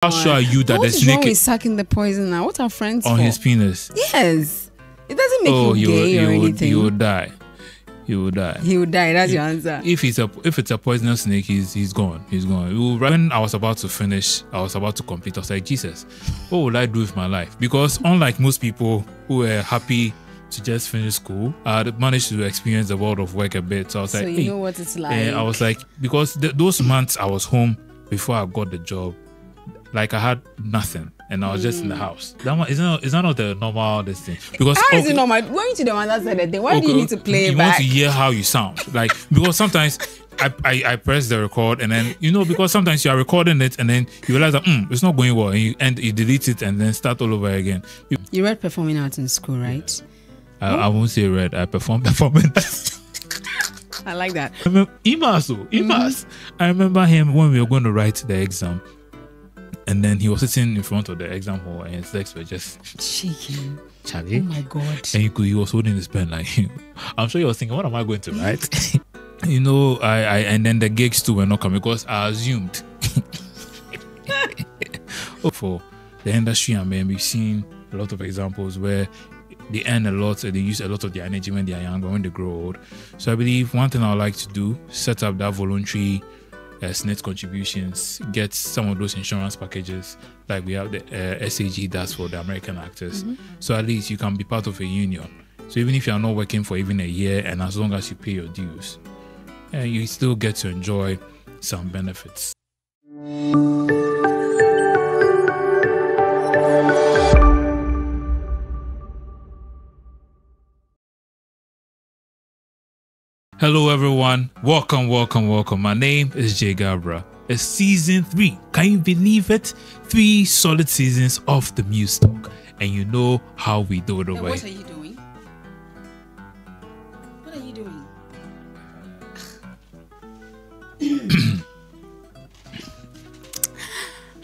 How sure are you that the snake is sucking the poison now? What are friends on for? his penis? Yes. It doesn't make you gay or anything. He will die. He will die. He will die. That's your answer. If it's a poisonous snake, he's gone. He's gone. When I was about to finish, I was about to complete. I was like, Jesus, what would I do with my life? Because unlike most people who were happy to just finish school, I managed to experience the world of work a bit. So I was like, you know what it's like. I was like, because those months I was home before I got the job, like I had nothing and I was just in the house. That one is not the normal this thing. Because how is it normal? Going to the one that said that thing, why do you need to play it back? You want to hear how you sound. Like, because sometimes I press the record and then because sometimes you are recording it and then you realize that it's not going well and you delete it and then start all over again. You read performing arts in school, right? I won't say read. I performed performance. I like that. Imas. I remember him when we were going to write the exam. And then he was sitting in front of the exam hall and his legs were just shaking. Charlie. Oh my God. And he was holding his pen like, I'm sure he was thinking, what am I going to write? And then the gigs too were not coming because I assumed. For the industry, we've seen a lot of examples where they earn a lot, they use a lot of their energy when they are young, but when they grow old. So I believe one thing I would like to do, set up that voluntary SNET contributions, get some of those insurance packages like we have the SAG does for the American actors. So at least you can be part of a union. So even if you are not working for even a year, and as long as you pay your dues, you still get to enjoy some benefits. Hello everyone, welcome. My name is Garbrah. It's season 3. Can you believe it? 3 solid seasons of the Muse Talk, and you know how we do it over here. What are you doing? What are you doing?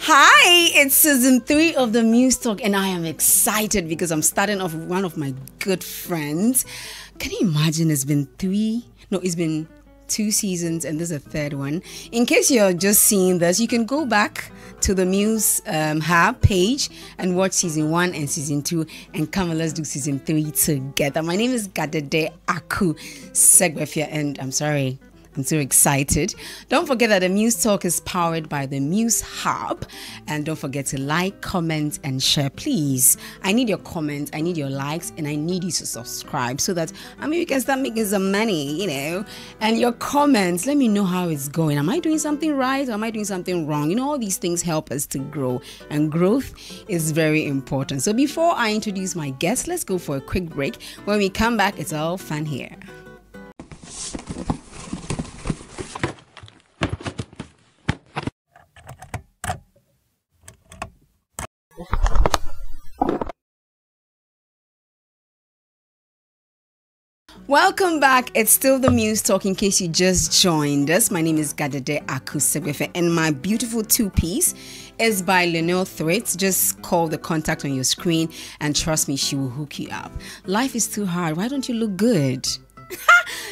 Hi, it's season 3 of the Muse Talk, and I am excited because I'm starting off with one of my good friends. Can you imagine? It's been 2 seasons and this is a 3rd one. In case you're just seeing this, you can go back to the Muse Hub page and watch season 1 and season 2 and come and let's do season 3 together. My name is Gadede Aku Segbefia and I'm sorry, I'm so excited. Don't forget that the Muse Talk is powered by the Muse Hub. And don't forget to like, comment, and share, please. I need your comments, I need your likes, and I need you to subscribe so that, we can start making some money, And your comments, let me know how it's going. Am I doing something right or am I doing something wrong? All these things help us to grow. And growth is very important. So before I introduce my guest, let's go for a quick break. When we come back, it's all fun here. Welcome back. It's still the Muse Talk in case you just joined us. My name is Gadede Aku Segbefia and my beautiful 2-piece is by Lionel Threads. Just call the contact on your screen and trust me, she will hook you up. Life is too hard. Why don't you look good?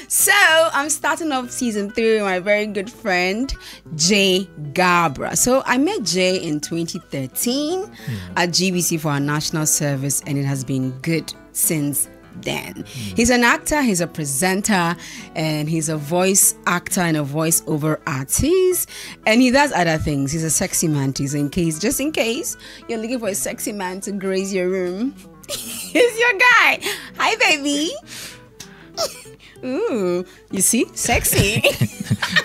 So I'm starting off season 3 with my very good friend Garbrah. So I met Jay in 2013 at GBC for our national service and it has been good since then. He's an actor, he's a presenter, and he's a voice actor and a voice-over artist, and he does other things. He's a sexy man too, so just in case you're looking for a sexy man to grace your room, he's your guy. Hi, baby. Ooh, you see, sexy.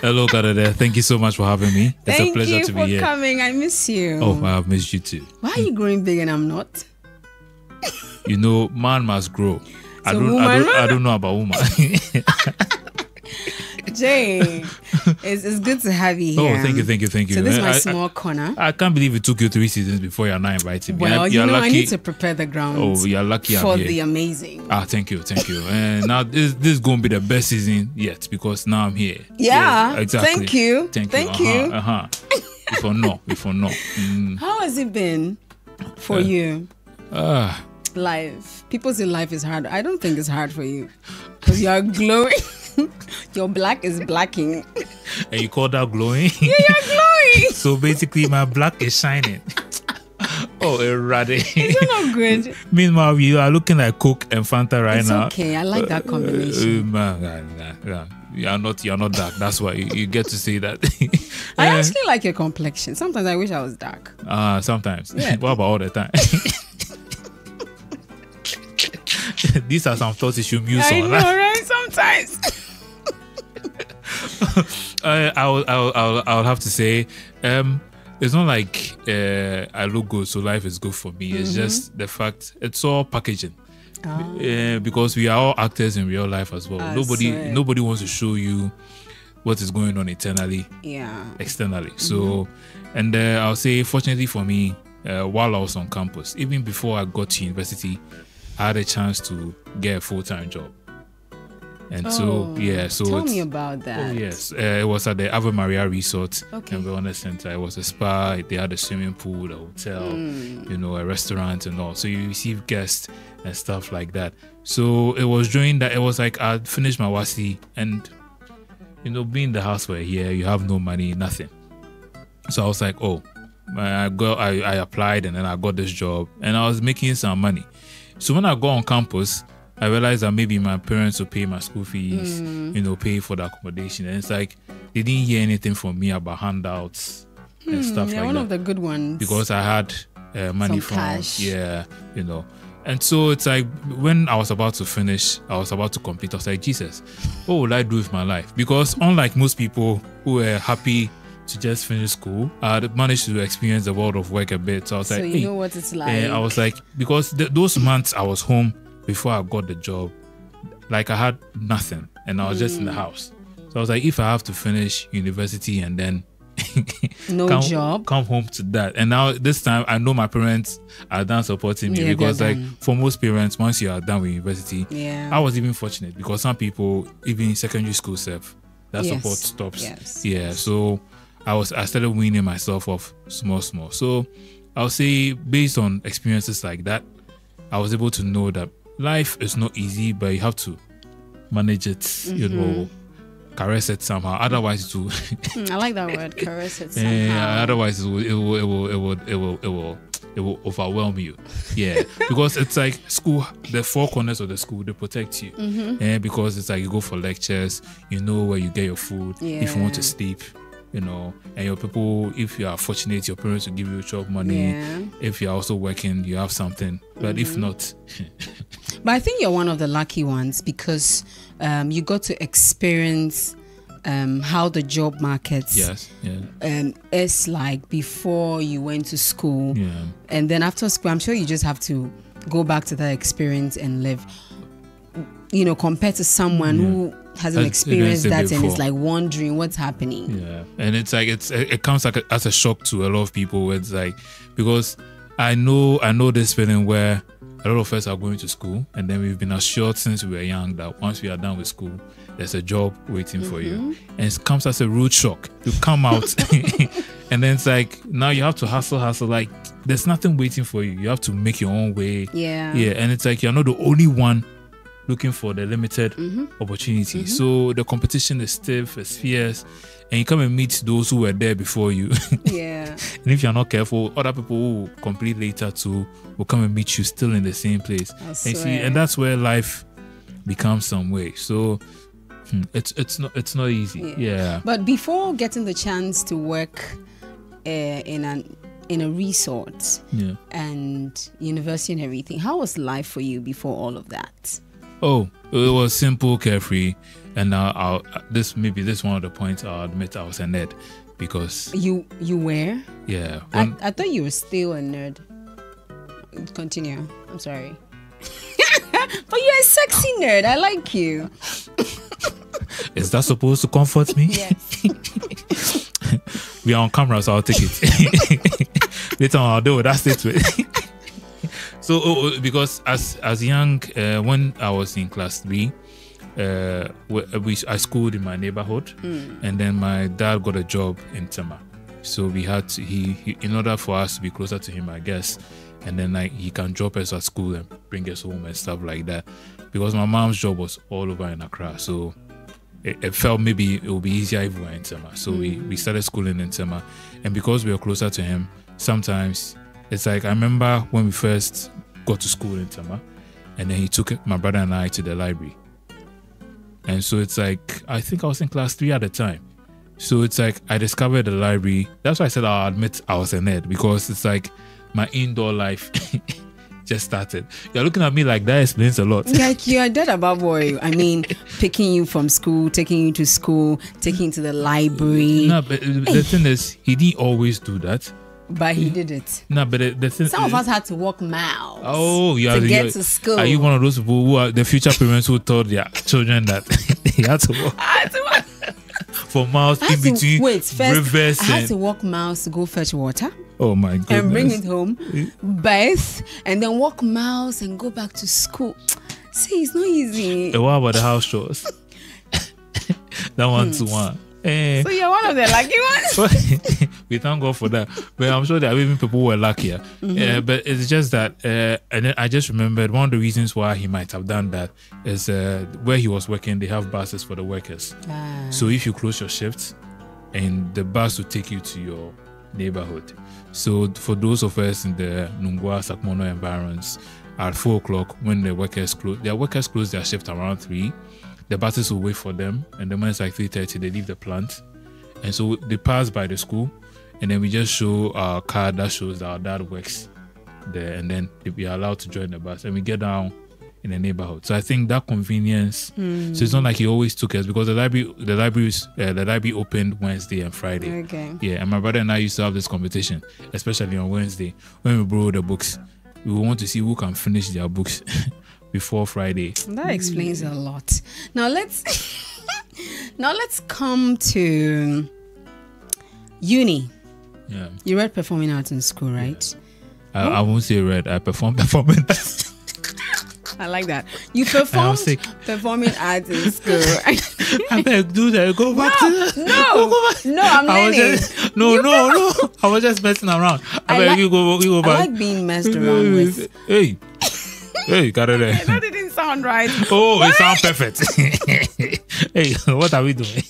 Hello, Gadede. Thank you so much for having me. It's a pleasure to be here. Thank you for coming. I miss you. Oh, I have missed you too. Why are you growing big and I'm not? Man must grow. So I don't know about woman. Jay, it's good to have you here. Oh, thank you. So this is my small corner. I can't believe it took you 3 seasons before you're not invited. Well, I need to prepare the ground. Oh, you're lucky for the amazing. Thank you. And now this is going to be the best season yet because now I'm here. Yeah, exactly. Thank you. If or no. How has it been for you? Life. People say life is hard. I don't think it's hard for you because you are glowing. Your black is blacking. And you call that glowing? Yeah, you're glowing. So basically, my black is shining. Oh, erratic. It's not good. Meanwhile, you are looking like Coke and Fanta right now. It's okay. I like that combination. You're not dark. That's why you get to say that. I actually like your complexion. Sometimes I wish I was dark. Sometimes. Yeah. What about all the time? These are some thoughts you should muse I on. know, right? Sometimes. I'll have to say, it's not like I look good, so life is good for me. It's just the fact it's all packaging. Because we are all actors in real life as well. Nobody wants to show you what is going on internally, externally. So, and I'll say, fortunately for me, while I was on campus, even before I got to university, I had a chance to get a full-time job. And so tell me about that. Oh yes, it was at the Ave Maria Resort and Wellness Center. It was a spa. They had a swimming pool, a hotel, a restaurant and all. So you receive guests and stuff like that. So it was during that. It was like I'd finished my WASI and being in the house for a year, you have no money, nothing. So I was like, I applied and then I got this job and I was making some money. So when I got on campus, I realized that maybe my parents will pay my school fees, pay for the accommodation. And it's like they didn't hear anything from me about handouts and stuff like that. One of the good ones. Because I had money from cash. And so it's like when I was about to finish, I was about to complete. I was like, Jesus, what will I do with my life? Because unlike most people who were happy to just finish school, I managed to experience the world of work a bit. So I was like, you know what it's like. I was like, because those months I was home before I got the job, like I had nothing and I was just in the house. So I was like, if I have to finish university and then come home to that. And now this time I know my parents are done supporting me because like for most parents, once you are done with university, I was even fortunate because some people, even in secondary school self, that support stops. So I started weaning myself off small. So I'll say based on experiences like that, I was able to know that life is not easy, but you have to manage it, caress it somehow. Otherwise, it will. I like that word, caress it somehow. Otherwise, it will overwhelm you. Yeah, because it's like school. The four corners of the school, they protect you. Because it's like you go for lectures, you know where you get your food. If you want to sleep, and your people, if you are fortunate, your parents will give you job money. If you're also working, you have something. But if not. But I think you're one of the lucky ones because you got to experience how the job market is like before you went to school. And then after school, I'm sure you just have to go back to that experience and live, compared to someone who hasn't experienced that and is like wondering what's happening. And it's like it comes like as a shock to a lot of people where it's like, because I know this feeling where a lot of us are going to school and then we've been assured since we were young that once we are done with school, there's a job waiting for you. And it comes as a rude shock. You come out and then it's like, now you have to hustle. Like there's nothing waiting for you. You have to make your own way. And it's like, you're not the only one looking for the limited opportunity. So the competition is stiff, it's fierce, and you come and meet those who were there before you. And if you're not careful, other people who will complete later too will come and meet you still in the same place. And that's where life becomes some way. So it's not easy. But before getting the chance to work in a resort and university and everything, how was life for you before all of that? Oh, it was simple, carefree, and this one of the points I'll admit I was a nerd because you were. Yeah, I thought you were still a nerd. Continue. I'm sorry, but you're a sexy nerd. I like you. Is that supposed to comfort me? Yes. We are on camera, so I'll take it. Later on, I'll deal with that statement. So, because as young, when I was in class 3, I schooled in my neighborhood, and then my dad got a job in Tema. So we had to, he in order for us to be closer to him, I guess, and then like he can drop us at school and bring us home and stuff like that. Because my mom's job was all over in Accra, so it felt maybe it would be easier if we were in Tema. So we started schooling in Tema. And because we were closer to him, sometimes it's like, I remember when we first got to school in Tema, and then he took my brother and I to the library. And so it's like, I think I was in class 3 at the time. So it's like, I discovered the library. That's why I said I'll admit I was a nerd, because it's like my indoor life just started. You're looking at me like that explains a lot. Like, you're dead about boy. I mean, picking you from school, taking you to school, taking you to the library. No, but the thing is, he didn't always do that. But he did it. No, but the thing, some of us had to walk miles. Oh, yeah, to get to school. Are you one of those people who are the future parents who told their children that they had to walk? I had to walk for miles in between rivers? I had to walk miles to go fetch water. Oh my goodness! And bring it home, bathe, and then walk miles and go back to school. See, it's not easy. And what about the house chores? That 1-to-1. So you're one of the lucky ones. We thank God for that. But I'm sure there are even people who were luckier. But it's just that, and then I just remembered one of the reasons why he might have done that is where he was working, they have buses for the workers. So if you close your shifts, and the bus will take you to your neighborhood. So for those of us in the Nungwa, Sakmono environs, at 4 o'clock when the workers close, their shift around 3. The buses will wait for them, and then when it's like 3:30, they leave the plant, and so they pass by the school, and then we just show our card that shows that our dad works there, and then we are allowed to join the bus, and we get down in the neighborhood. So I think that convenience. So it's not like he always took us, because the library opened Wednesday and Friday. Okay. Yeah, and my brother and I used to have this competition, especially on Wednesday when we borrow the books. We want to see who can finish their books before Friday. That explains a lot. Now let's come to uni. Yeah. You read performing arts in school, right? I won't say read. I performed performing arts. I like that. You performed performing arts in school. I beg, do that. Go back to that. No, I'm learning. No. I was just messing around. I beg, you go back. I like being messed around with. Hey, Gadede. That didn't sound right. Oh, it sounds perfect. Hey, what are we doing?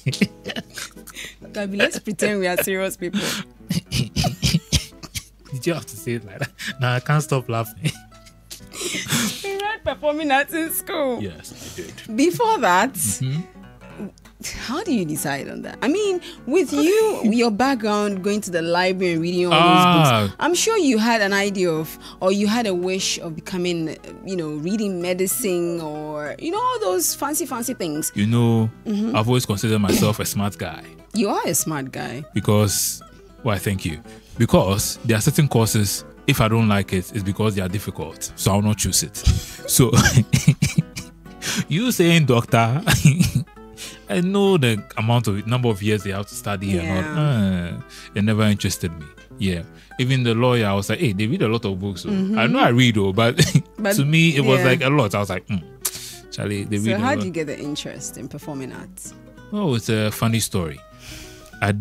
Gabi, let's pretend we are serious people. Did you have to say it like that? Nah, I can't stop laughing. You read performing arts in school. Yes, I did. Before that, how do you decide on that? I mean, with you, your background, going to the library and reading all those books, I'm sure you had an idea of, or you had a wish of becoming, reading medicine or, all those fancy things. I've always considered myself a smart guy. You are a smart guy. Because, why, thank you. Because there are certain courses, if I don't like it, it's because they are difficult. So I'll not choose it. So, you saying doctor... I know the number of years they have to study and all. It never interested me. Yeah. Even the lawyer, I was like, hey, they read a lot of books. So. I know I read, but to me, it was like a lot. I was like, Charlie, they read a lot. So how did you get the interest in performing arts? Oh, it's a funny story. I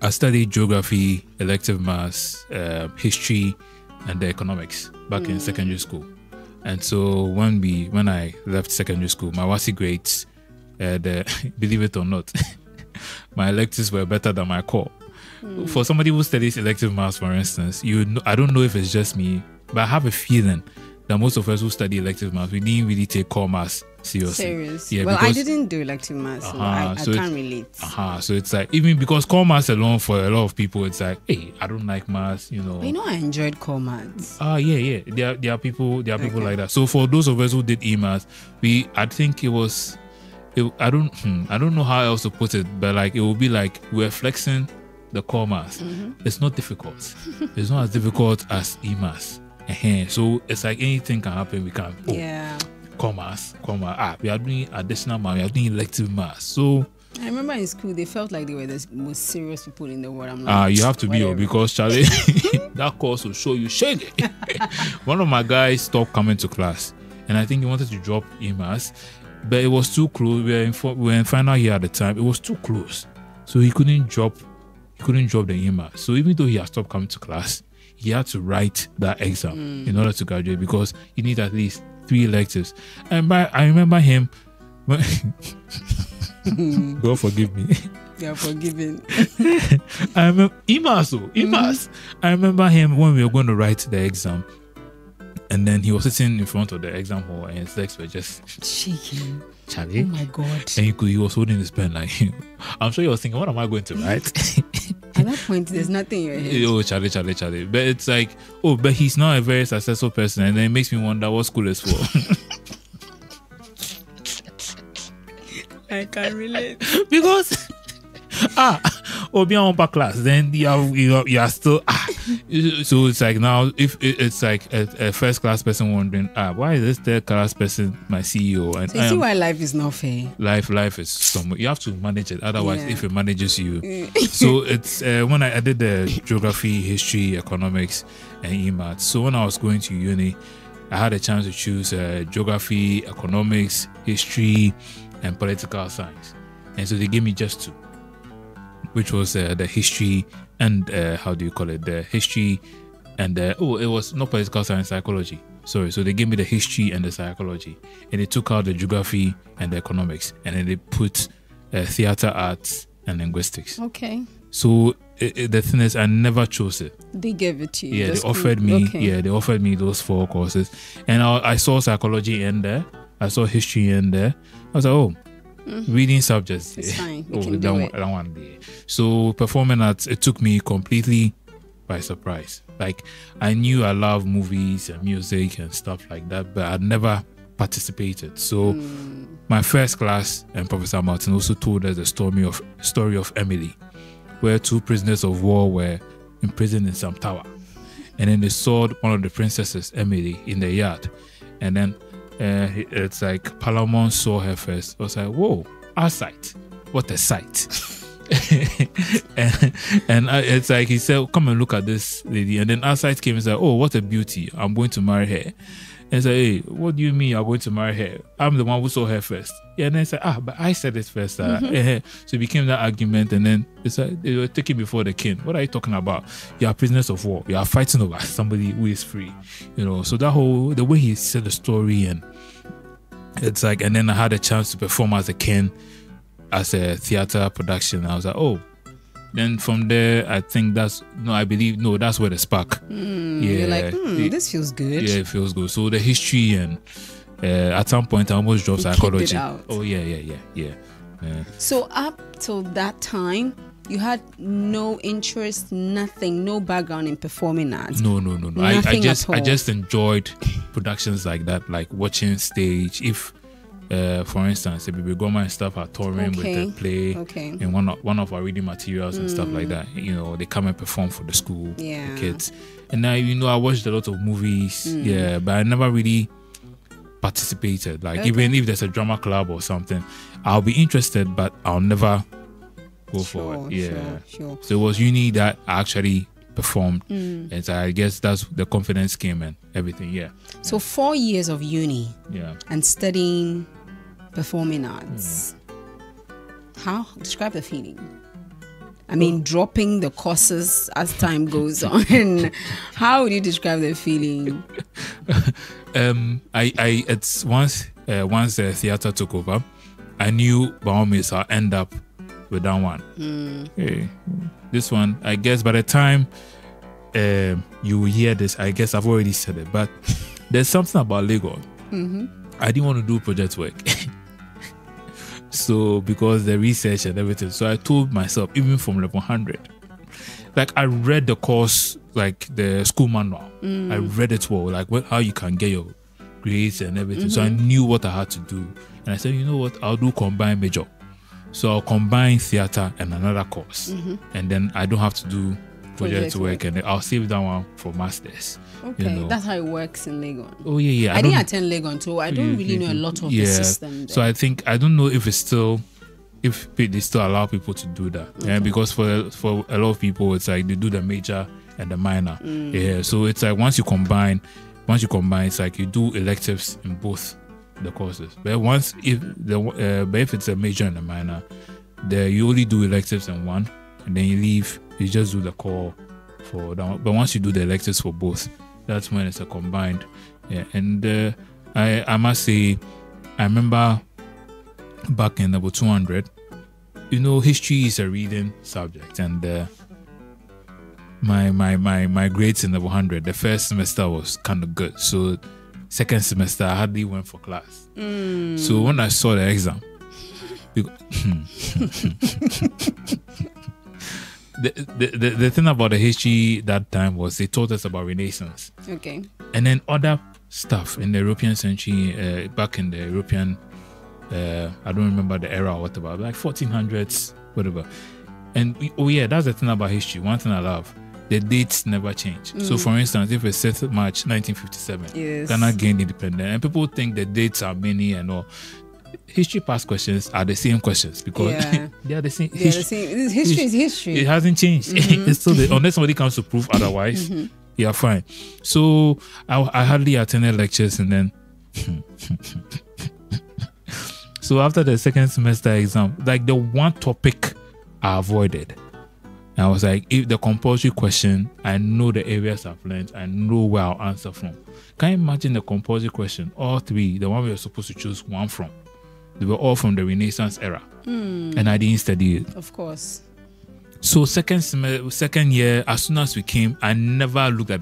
studied geography, elective maths, history, and economics back in secondary school. And so when I left secondary school, my WASSCE grades, believe it or not, my electives were better than my core. For somebody who studies elective maths, for instance, I don't know if it's just me, but I have a feeling that most of us who study elective maths, we didn't really take core maths seriously. Serious? Yeah, well, I didn't do elective maths, so I can't relate. So it's like, even because core maths alone, for a lot of people, it's like, hey, I don't like maths, But I enjoyed core maths. Yeah. There are people like that. So for those of us who did e-maths, I think it was... I don't know how else to put it, but like it will be like we're flexing the core maths. It's not difficult. It's not as difficult as e-maths. So it's like anything can happen. We can core maths. We are doing additional maths. We are doing elective maths. So I remember in school they felt like they were the most serious people in the world. I'm like, you have to be, because Charlie, that course will show you shaggy. One of my guys stopped coming to class, and I think he wanted to drop e-maths. But it was too close. We were in final year at the time. It was too close, so he couldn't drop the EMA. So even though he had stopped coming to class, he had to write that exam in order to graduate, because you need at least 3 electives. And I remember him God forgive me. You're forgiven. I remember Imas. I remember him when we were going to write the exam, and then he was sitting in front of the exam hall, and his legs were just shaking. Charlie. Oh my God. And he was holding his pen like, I'm sure he was thinking, what am I going to write? At that point, there's nothing in your head. Oh, Charlie. But it's like, oh, but he's not a very successful person, and then it makes me wonder what school is for. I can relate. Because be on upper class, then you are still so it's like now if it's like a first class person wondering why is this third class person my CEO? And so you see why life is not fair. Life is somewhere you have to manage it, otherwise if it manages you. So it's when I did the geography, history, economics and EMAT. So when I was going to uni, I had a chance to choose geography, economics, history and political science, and so they gave me just two, which was the history and the history and it was not political science, psychology. Sorry, so they gave me the history and the psychology, and they took out the geography and the economics, and then they put theater arts and linguistics. Okay. So the thing is, I never chose it. They gave it to you. Yeah, they offered me. Okay. Yeah, they offered me those 4 courses, and I saw psychology in there. I saw history in there. I was like, reading subjects. It's fine. You can do it. That one day. So performing arts, it took me completely by surprise. Like I knew I love movies and music and stuff like that, but I'd never participated. So my first class, and Professor Martin also told us the story of Emily, where 2 prisoners of war were imprisoned in some tower, and then they saw one of the princesses, Emily, in the yard, and then it's like Palamon saw her first. I was like, whoa, our sight, what a sight. and it's like he said, come and look at this lady, and then our sight came and said, oh, what a beauty, I'm going to marry her. And said, hey, what do you mean you're going to marry her? I'm the one who saw her first. Yeah, and then I said, but I said it first. So it became that argument, and then it's like they were taken before the king. What are you talking about? You are prisoners of war. You are fighting over somebody who is free. So the way he said the story, and it's like, and then I had a chance to perform as a king, as a theater production. I was like, oh. Then from there, I think that's where the spark. You're like, this feels good. Yeah, it feels good. So the history, and at some point I almost dropped psychology. Oh yeah. So up till that time, you had no interest, nothing, no background in performing arts. No. I just enjoyed productions like that, like watching stage. If for instance, the Baby Goma and stuff are touring with the play and one of our reading materials and stuff like that. They come and perform for the school, the kids. And now, I watched a lot of movies, but I never really participated. Like even if there's a drama club or something, I'll be interested, but I'll never go for it. Sure. So it was uni that I actually performed, and so I guess that's the confidence came and everything. So 4 years of uni, and studying performing arts. How? Describe the feeling. I mean, dropping the courses as time goes on. How would you describe the feeling? It's once the theater took over, I knew by all means I'll end up with that one. Hey, this one, I guess by the time you will hear this, I guess I've already said it, but there's something about Lagos. I didn't want to do project work. So because the research and everything, so I told myself, even from level 100, like I read the course, like the school manual. I read it well, like how you can get your grades and everything. So I knew what I had to do, and I said, you know what, I'll do combined major. So I'll combine theater and another course, and then I don't have to do project work, and I'll save that one for masters. Okay, that's how it works in Legon. Oh yeah. I didn't attend Legon, so I don't really know a lot of the system there. So I don't know if they still allow people to do that. And because for a lot of people, it's like they do the major and the minor. So it's like once you combine, it's like you do electives in both the courses. But if it's a major and a minor, you only do electives in one, and then you leave. You just do the core for that one. But once you do the electives for both, that's when it's a combined. And I must say, I remember back in level 200, history is a reading subject, and my grades in level 100, the first semester was kind of good. So second semester, I hardly went for class. So when I saw the exam, the thing about the history that time was they taught us about Renaissance. Okay. And then other stuff in the European century, back in the European, I don't remember the era or whatever, like 1400s, whatever. And that's the thing about history. One thing I love, the dates never change. So for instance, if it's 6th March 1957, Ghana gained independence, and people think the dates are many and all. History past questions are the same questions because they are the same. History is history. It hasn't changed. It's still unless somebody comes to prove otherwise, yeah, fine. So I hardly attended lectures, and then so after the second semester exam, like the one topic I avoided, I was like, if the compulsory question, I know the areas I've learned, I know where I'll answer from. Can you imagine the compulsory question? All three, the one we were supposed to choose one from. They were all from the Renaissance era, and I didn't study it. Of course. So second year, as soon as we came, I never looked at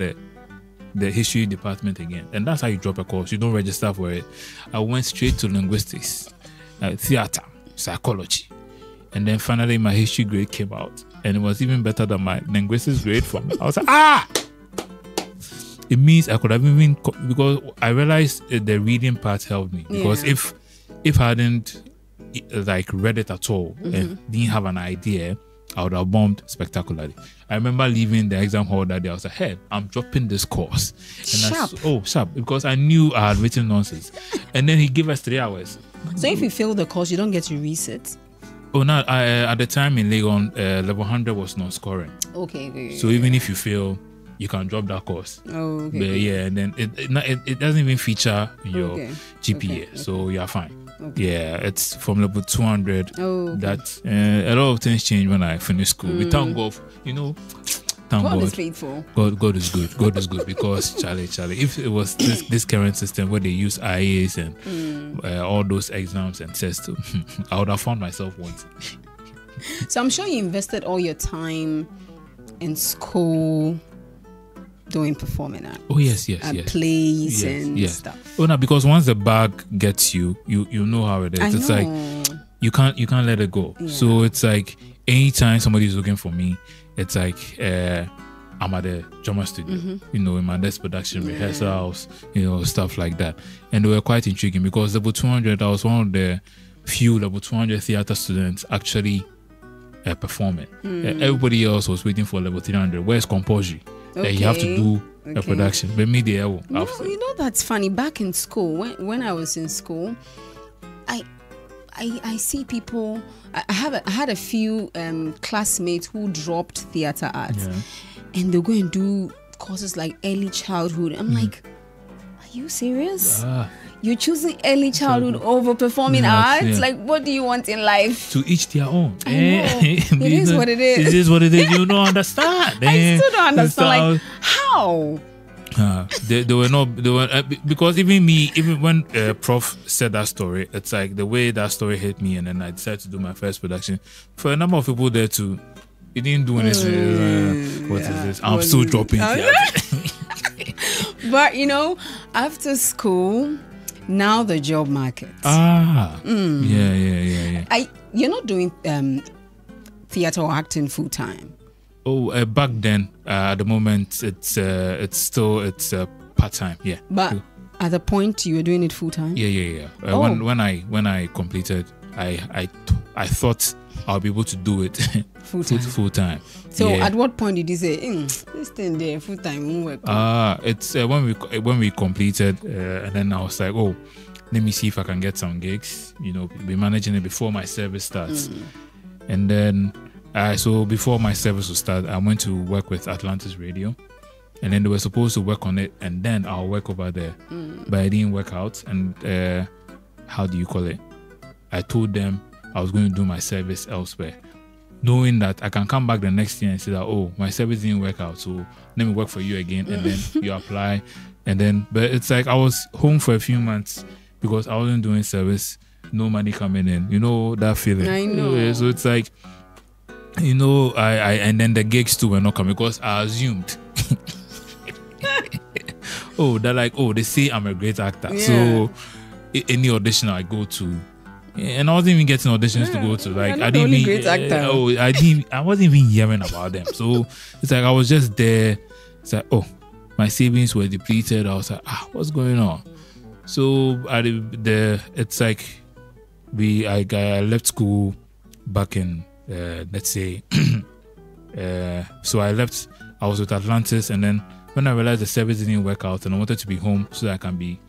the history department again. And that's how you drop a course. You don't register for it. I went straight to linguistics, theater, psychology. And then finally my history grade came out. And it was even better than my linguistics grade from I was like, It means I could have even, because I realized the reading part helped me. Because if I hadn't like read it at all and didn't have an idea, I would have bombed spectacularly. I remember leaving the exam hall that day. I was like, hey, I'm dropping this course. And sharp, because I knew I had written nonsense. And then he gave us 3 hours. So if you fail the course, you don't get to resit? Oh, no. At the time in Legon, level 100 was not scoring. Okay. So even if you fail, you can drop that course. Oh, okay. But yeah, and then it doesn't even feature in your GPA. So you're fine. Okay. Yeah, it's from level 200. That a lot of things change when I finish school. We thank God, thank God. Is faithful. God is good. God is good because Charlie. If it was this current system where they use IAs and all those exams and tests, I would have found myself wanting. So I'm sure you invested all your time in school doing performing art. Oh yes. Plays and stuff. Oh no, because once the bag gets you know how it is. It's like you can't let it go. Yeah. So it's like anytime somebody's looking for me, it's like I'm at the drama studio, in my desk production rehearsals, stuff like that. And they were quite intriguing because level 200, I was one of the few level 200 theater students actually performing. Everybody else was waiting for level 300. Where's compulsory? You have to do a production. But me, that's funny. Back in school, when I was in school, I see people. I had a few classmates who dropped theater arts, and they go and do courses like early childhood. I'm like, are you serious? You're choosing early childhood over performing arts? Yeah. Like, what do you want in life? To each their own. I know. It is what it is. It is what it is. You don't understand. I still don't understand. Like, how? They were not. They were because even when Prof said that story, it's like the way that story hit me, and then I decided to do my first production. For a number of people there too, he didn't do anything. What is this? I'm still dropping. But after school. Now the job market. Yeah. You're not doing theater or acting full time. Oh, back then, at the moment, it's part time. Yeah. But at the point you were doing it full time. Yeah. When I completed, I thought I'll be able to do it full time. So at what point did you say this thing there full time won't work? It's when we completed, and then I was like, oh, let me see if I can get some gigs. Be managing it before my service starts. And then so before my service will start, I went to work with Atlantis Radio, and then they were supposed to work on it, and then I'll work over there, but it didn't work out. And how do you call it? I told them I was going to do my service elsewhere, knowing that I can come back the next year and say that, oh, my service didn't work out, so let me work for you again. And then you apply, and then, but it's like I was home for a few months because I wasn't doing service, no money coming in. You know that feeling. I know. Yeah, so it's like, you know, I and then the gigs too were not coming because I assumed. They're like, they say I'm a great actor. Yeah. So any audition I go to, and I wasn't even getting auditions to go to. Like I didn't even great actor. I wasn't even hearing about them. So it's like I was just there. It's like, my savings were depleted. I was like, what's going on? So it's like I left school back in let's say so I was with Atlantis, and then when I realized the service didn't work out and I wanted to be home so that I can be,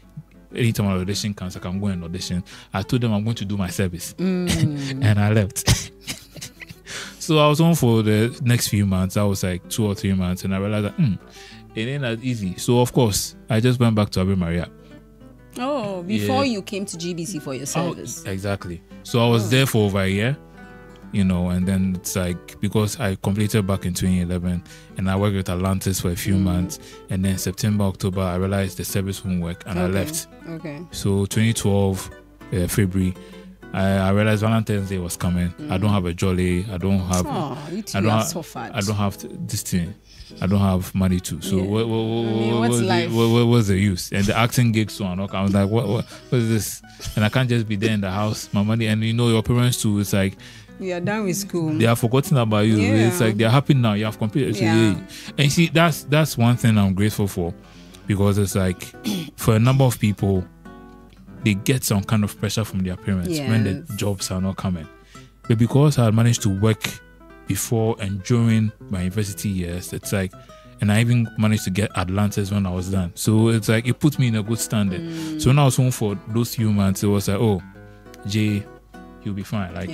anytime an audition comes, I can go and audition. I told them I'm going to do my service and I left. So I was home for the next few months. I was like 2 or 3 months, and I realized that it ain't that easy. So of course I just went back to Ave Maria. Before you came to GBC for your service. Exactly. So I was there for over a year, you know, and then it's like, because I completed back in 2011 and I worked with Atlantis for a few months, and then September, October, I realized the service won't work and I left. Okay. So 2012, February, I realized Valentine's Day was coming. I don't have a jolly. I don't have. I don't have this thing. I don't have money too. So what's life? What's the use? And the acting gigs so on. I was like, what is this? And I can't just be there in the house. My money, and you know your parents too. It's like, we are done with school. They have forgotten about you. Yeah. It's like they're happy now. You have completed. Yeah. And you see, that's one thing I'm grateful for, because it's like for a number of people, they get some kind of pressure from their parents when the jobs are not coming. But because I had managed to work before and during my university years, it's like, and I even managed to get Atlantis when I was done. So it's like, it put me in a good standing. So when I was home for those few months, it was like, Jay, you'll be fine. Like,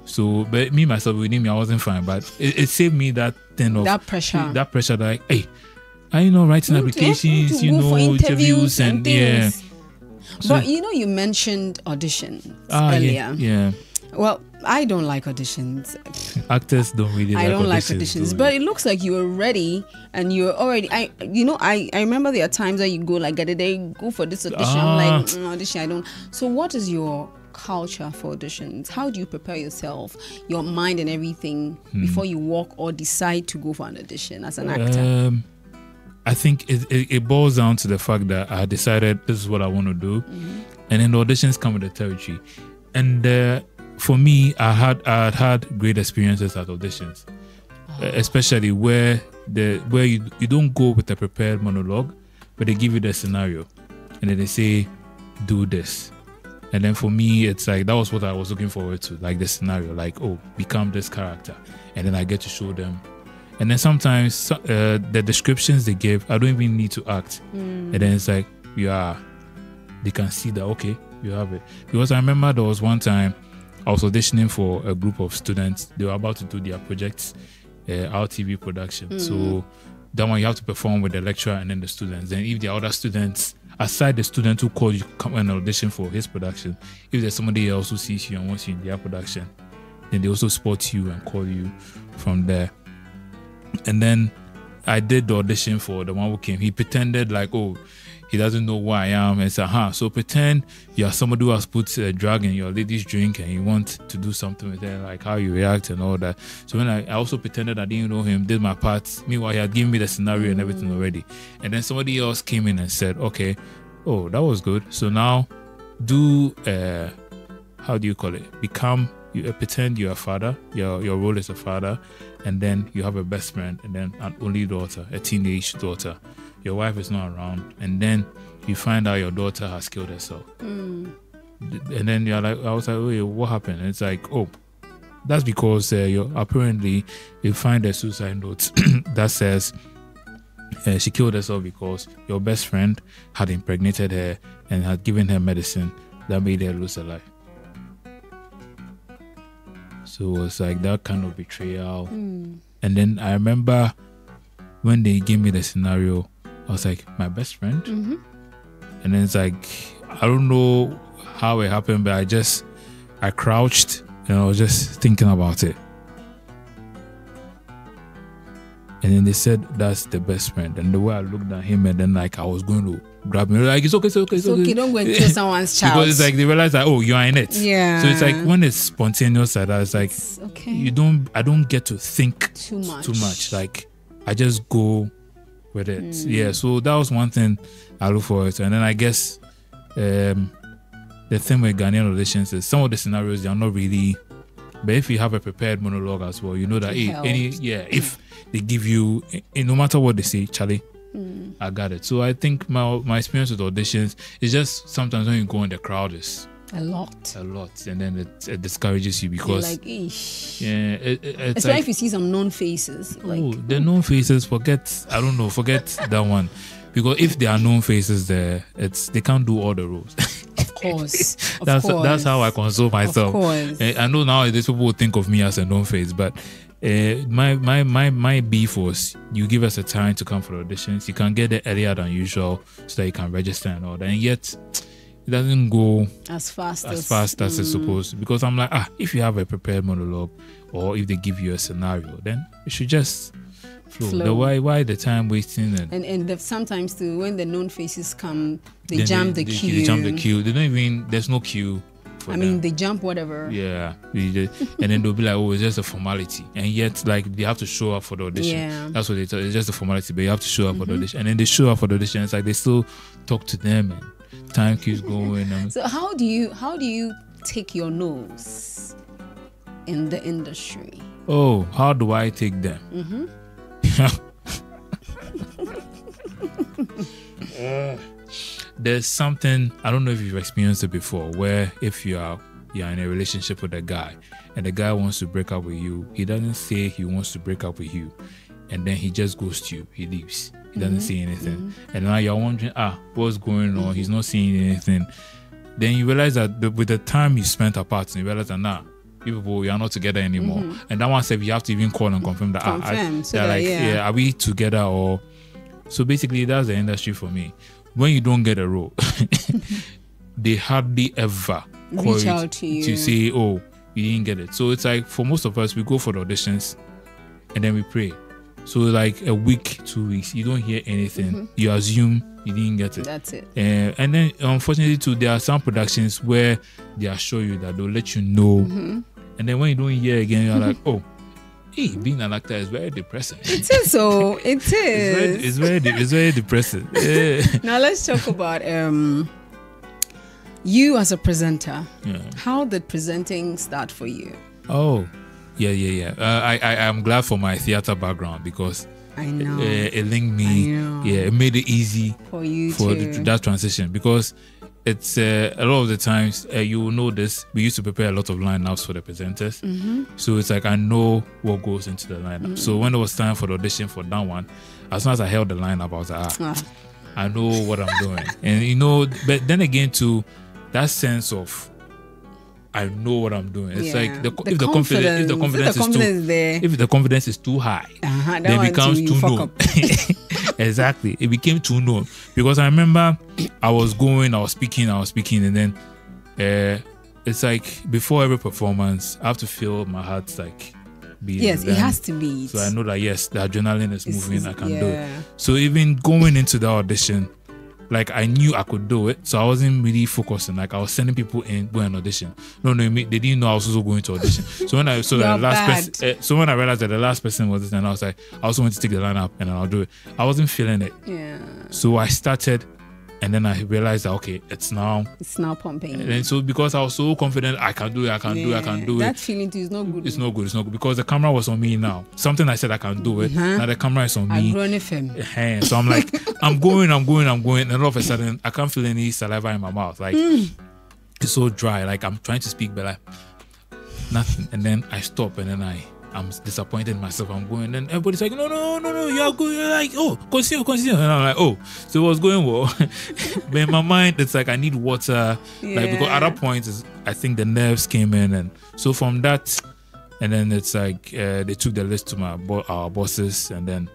so, but me, myself, within me, I wasn't fine. But it saved me that thing of that pressure. That pressure, like, hey, writing applications, interviews and things. So, but you mentioned auditions earlier. Yeah. Well, I don't like auditions. Actors don't really like auditions. I don't like auditions. But it looks like you were ready and you're already... I remember there are times that you go like, Gadede, go for this audition. I'm like, audition, I don't... So what is your culture for auditions? How do you prepare yourself, your mind and everything before you walk or decide to go for an audition as an actor? I think it boils down to the fact that I decided this is what I want to do, and then the auditions come with the territory. And for me, I had great experiences at auditions, especially where you don't go with a prepared monologue, but they give you the scenario, and then they say, do this. And then for me, it's like, that was what I was looking forward to, like the scenario, like, become this character, and then I get to show them. And then sometimes the descriptions they give, I don't even need to act. And then it's like, they can see that, okay, you have it. Because I remember there was one time I was auditioning for a group of students. They were about to do their projects, RTV production. So that one you have to perform with the lecturer and then the students. Then if there are other students, aside the student who called you come and audition for his production, if there's somebody else who sees you and wants you in their production, then they also spot you and call you from there. And then I did the audition for the one who came. He pretended like, he doesn't know who I am. And said, so pretend you are somebody who has put a drug in your lady's drink and you want to do something with her, like how you react and all that. So when I also pretended I didn't know him, did my part. Meanwhile, he had given me the scenario and everything already. And then somebody else came in and said, okay, that was good. So now do, how do you call it? Pretend you're a father. Your role is a father. And then you have a best friend, and then an only daughter, a teenage daughter. Your wife is not around, and then you find out your daughter has killed herself. And then you're like, I was like, wait, what happened? And it's like, that's because apparently you find a suicide note that says she killed herself because your best friend had impregnated her and had given her medicine that made her lose her life. So it was like that kind of betrayal. And then I remember when they gave me the scenario, I was like, my best friend? And then it's like, I don't know how it happened, but I crouched and I was just thinking about it. And then they said that's the best friend. And the way I looked at him, and then like I was going to grab him, like it's okay. Don't go and kill someone's child. Because it's like they realize that, oh, you are in it. Yeah. So it's like when it's spontaneous like that, it's like I don't get to think too much. Like I just go with it. Yeah. So that was one thing I look forward to. And then I guess the thing with Ghanaian auditions is some of the scenarios they are not really. But if you have a prepared monologue as well, you know that if they give you, no matter what they say, Charlie, I got it. So I think my experience with auditions is just sometimes when you go in the crowd is a lot, and then it discourages you because you're like, eesh. Yeah, it's especially if you see some known faces. The known faces. Forget that one, because if there are known faces there, they can't do all the roles. Of course. That's how I console myself. Of course. I know nowadays people will think of me as a known face, but my beef was you give us a time to come for auditions. You can get there earlier than usual so that you can register and all that. And yet it doesn't go as fast as it's supposed to. Because I'm like, if you have a prepared monologue or if they give you a scenario, then it should just flow. Why the time wasting? And sometimes too, when the known faces come, they jump the queue. They jump the queue. They don't even. There's no queue. They jump whatever. Yeah, and then they'll be like, "Oh, it's just a formality," and yet, like, they have to show up for the audition. Yeah. That's what they tell. It's just a formality, but you have to show up for the audition, and then they show up for the audition. It's like they still talk to them, and time keeps going. So how do you take your nose in the industry? Oh, how do I take them? There's something, I don't know if you've experienced it before, where if you're in a relationship with a guy and the guy wants to break up with you, he doesn't say he wants to break up with you, and then he just goes to you, he leaves, he doesn't say anything, and now you're wondering, what's going on? He's not saying anything. Then you realize that with the time you spent apart, you realize that we are not together anymore. And that one said you have to even call and confirm that are we together? Or so basically that's the industry for me. When you don't get a role, they hardly ever reach out to you to say, oh, you didn't get it. So it's like for most of us, we go for the auditions and then we pray. So like a week, 2 weeks, you don't hear anything. You assume you didn't get it. That's it. And then unfortunately too, there are some productions where they assure you that they'll let you know. And then when you don't hear again, you're like, oh, hey, being an actor is very depressing. It is so. It is. It's very depressing. Yeah. Now let's talk about you as a presenter. Yeah. How did presenting start for you? Oh, yeah. I am glad for my theater background because I know it linked me. Yeah, it made it easy for you that transition because it's a lot of the times you will know this. We used to prepare a lot of lineups for the presenters, so it's like I know what goes into the lineup. So when it was time for the audition for that one, as soon as I held the lineup, I was like, I know what I'm doing, and but then again, too, that sense of I know what I'm doing. It's like if the confidence is too high, then it becomes too known. Exactly, it became too known because I remember I was speaking, and then it's like before every performance, I have to feel my heart like beating. Yes, it has to be. So I know that the adrenaline is moving. I can do it. So even going into the audition, like I knew I could do it, so I wasn't really focusing. Like I was sending people in go and audition. No, they didn't know I was also going to audition. So when I when I realized that the last person was this, and I was like, I also want to take the line up and then I'll do it. I wasn't feeling it. Yeah. So I started, and then I realized that okay, it's now pumping. And then so because I was so confident, I can do it. That feeling too is not good. It's not good because the camera was on me now. Something I said I can do it. Now the camera is on me. So I'm like, I'm going, and all of a sudden I can't feel any saliva in my mouth. Like it's so dry. Like I'm trying to speak, but like nothing. And then I stop, and then I'm disappointed in myself. I'm going, and then everybody's like, no, you're good. You're like, oh, continue. And I'm like, oh, so it was going well. But in my mind, it's like I need water. Like because at that point, I think the nerves came in, and so from that, and then it's like they took the list to our bosses, and then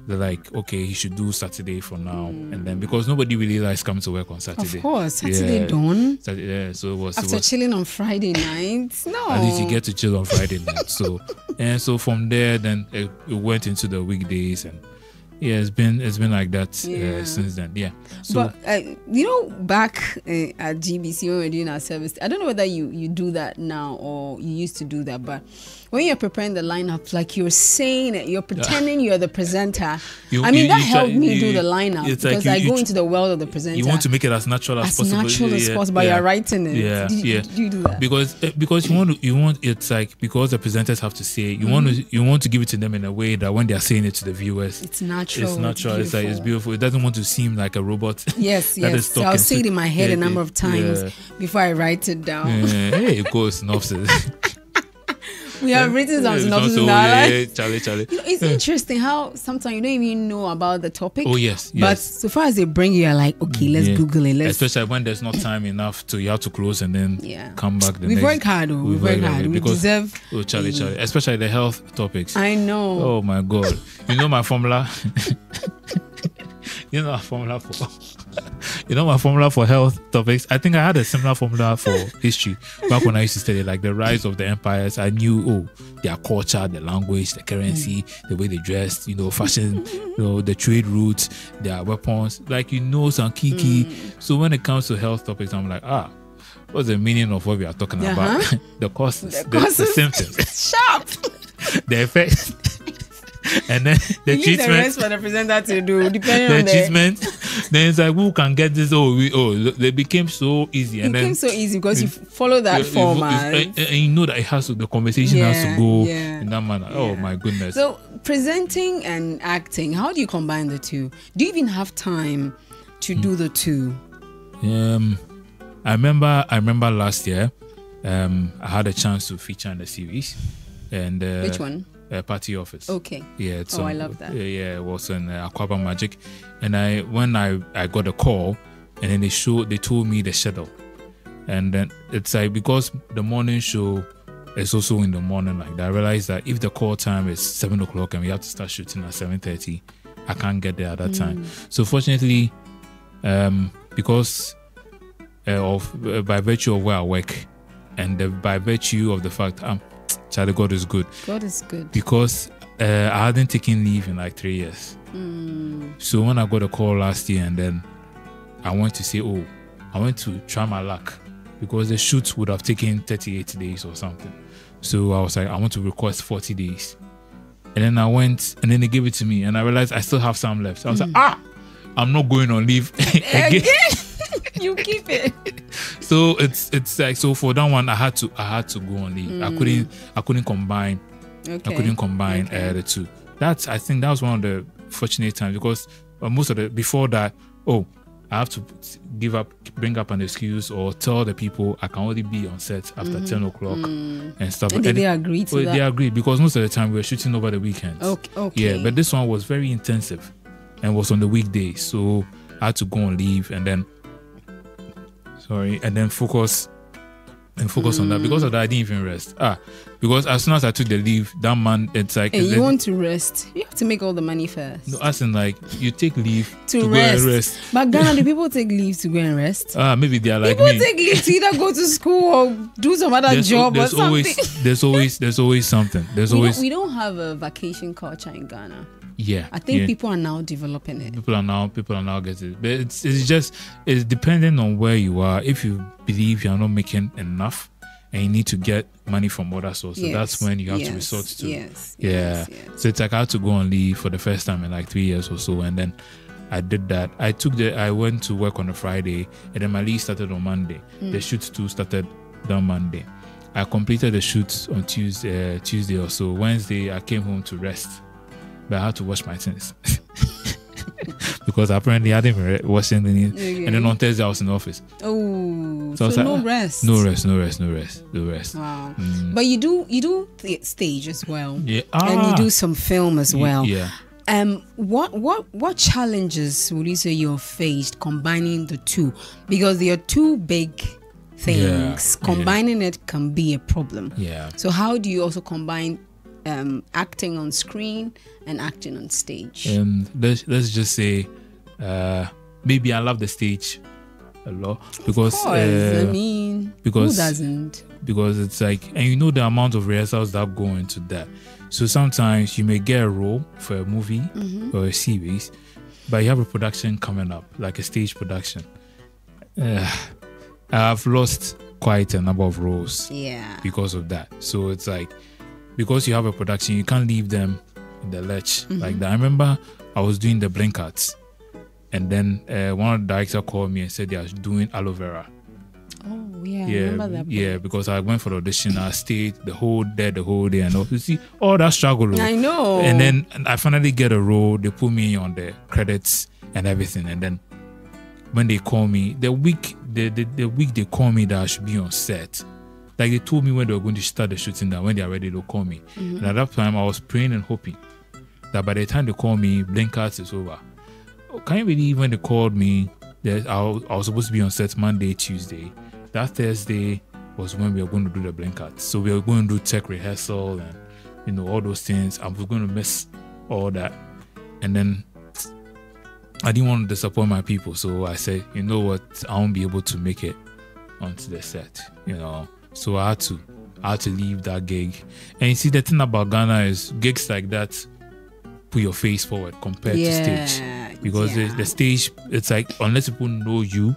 they're like, okay, he should do Saturday for now, and then because nobody really likes coming to work on Saturday. Of course, Saturday dawn. So it was after chilling on Friday nights. No, at least you get to chill on Friday night. So And so from there, then it went into the weekdays, and yeah, it's been like that since then. Yeah. So, but back at GBC when we were doing our service, I don't know whether you do that now or you used to do that, but when you're preparing the lineup, like you're saying it, you're pretending you're the presenter. That helped me do the lineup because I go into the world of the presenter. You want to make it as natural as possible. As natural as possible, but you're writing it. Yeah, do you do that? Because you want it's like, because the presenters have to say, you want to give it to them in a way that when they are saying it to the viewers, it's natural. It's natural. It's like, it's beautiful. It doesn't want to seem like a robot. Yes. So I'll say it in my head a number of times before I write it down. Hey, it goes synopsis. We have written some synopsis in our life. Charlie. It's interesting how sometimes you don't even know about the topic. Oh, yes. But so far as they bring you, you're like, okay, let's Google it. Especially when there's not time enough you have to close and then come back. We've worked hard, though. We've worked hard. We deserve. Oh, Charlie. Especially the health topics. I know. Oh, my God. You know my formula? You know my formula for health topics. I think I had a similar formula for history back when I used to study, like the rise of the empires. I knew their culture, the language, the currency, the way they dressed, fashion, the trade routes, their weapons, like some key. So when it comes to health topics, I'm like, what's the meaning of what we are talking about? The causes, the symptoms, sharp, the effects. And then the treatment. The rest for the presenter to do, depending on the treatment. Then it's like, who can get this? They became so easy. It became so easy because you follow that format, and you know that it has to. The conversation has to go in that manner. Oh my goodness! So presenting and acting, how do you combine the two? Do you even have time to do the two? I remember last year, I had a chance to feature in the series, and which one? Party Office. Okay. Yeah. I love that. Yeah, it was in Aquaba Magic, and when I got a call, and then they told me the schedule, and then it's like, because the morning show is also in the morning, like I realized that if the call time is 7:00 and we have to start shooting at 7:30, I can't get there at that time. So fortunately, because by virtue of where I work, and by virtue of the fact Charlie, God is good. God is good. Because I hadn't taken leave in like 3 years. So when I got a call last year, and then I went to say, I went to try my luck, because the shoot would have taken 38 days or something. So I was like, I want to request 40 days. And then I went, and then they gave it to me, and I realized I still have some left. So I was like, I'm not going on leave again. You keep it. So it's like, so for that one I had to go on leave. I couldn't combine. Okay. I couldn't combine the two. I think that was one of the fortunate times, because most of the before that, I have to bring up an excuse or tell the people I can only be on set after 10:00 and stuff. And did they agree to that? They agreed, because most of the time we were shooting over the weekends. Okay. Yeah, but this one was very intensive and was on the weekdays, so I had to go on leave and then focus on that. Because of that, I didn't even rest. Because as soon as I took the leave, that man, it's like, you want to rest, you have to make all the money first. No, as in, like, you take leave to go and rest. But Ghana, do people take leave to go and rest? Maybe they are like people me. Take leave to either go to school or do some other job or something. There's always something. We don't have a vacation culture in Ghana. Yeah, I think people are now developing it. People are now getting it, but it's depending on where you are. If you believe you are not making enough and you need to get money from other sources, that's when you have to resort to. So it's like I had to go on leave for the first time in like 3 years or so, and then I did that. I went to work on a Friday, and then my leave started on Monday. The shoot too started on Monday. I completed the shoot on Tuesday or so. Wednesday I came home to rest. But I had to wash my things because apparently I hadn't been washing any. Okay. And then on Thursday I was in the office. Oh, so no rest. No rest. Wow. But you do stage as well. Yeah. And you do some film as well. Yeah. What challenges would you say you've faced combining the two? Because they are two big things. Combining it can be a problem. Yeah. So how do you also combine acting on screen and acting on stage? Let's just say maybe I love the stage a lot, because I mean, because Who doesn't? Because it's like, and you know the amount of rehearsals that go into that. So sometimes you may get a role for a movie or a series, but you have a production coming up, like a stage production. I've lost quite a number of roles because of that. So it's like, because you have a production, you can't leave them in the lurch like that. I remember I was doing the blink arts, and then one of the directors called me and said they are doing aloe vera. Oh yeah, I remember that. Yeah, because I went for the audition, I stayed the whole day, and all. You see all that struggle. I know. And then I finally get a role. They put me on the credits and everything. And then when they call me, the week they call me that I should be on set, like they told me when they were going to start the shooting, that when they are ready they'll call me. And at that time I was praying and hoping that by the time they call me, blink arts is over. Can you believe when they called me that I was supposed to be on set Monday, Tuesday? That Thursday was when we were going to do the blink arts. So we were going to do tech rehearsal and all those things. I was going to miss all that. And then I didn't want to disappoint my people. So I said, you know what, I won't be able to make it onto the set, So I had to leave that gig. And you see, the thing about Ghana is gigs like that put your face forward compared to stage. Because the stage, it's like, unless people know you,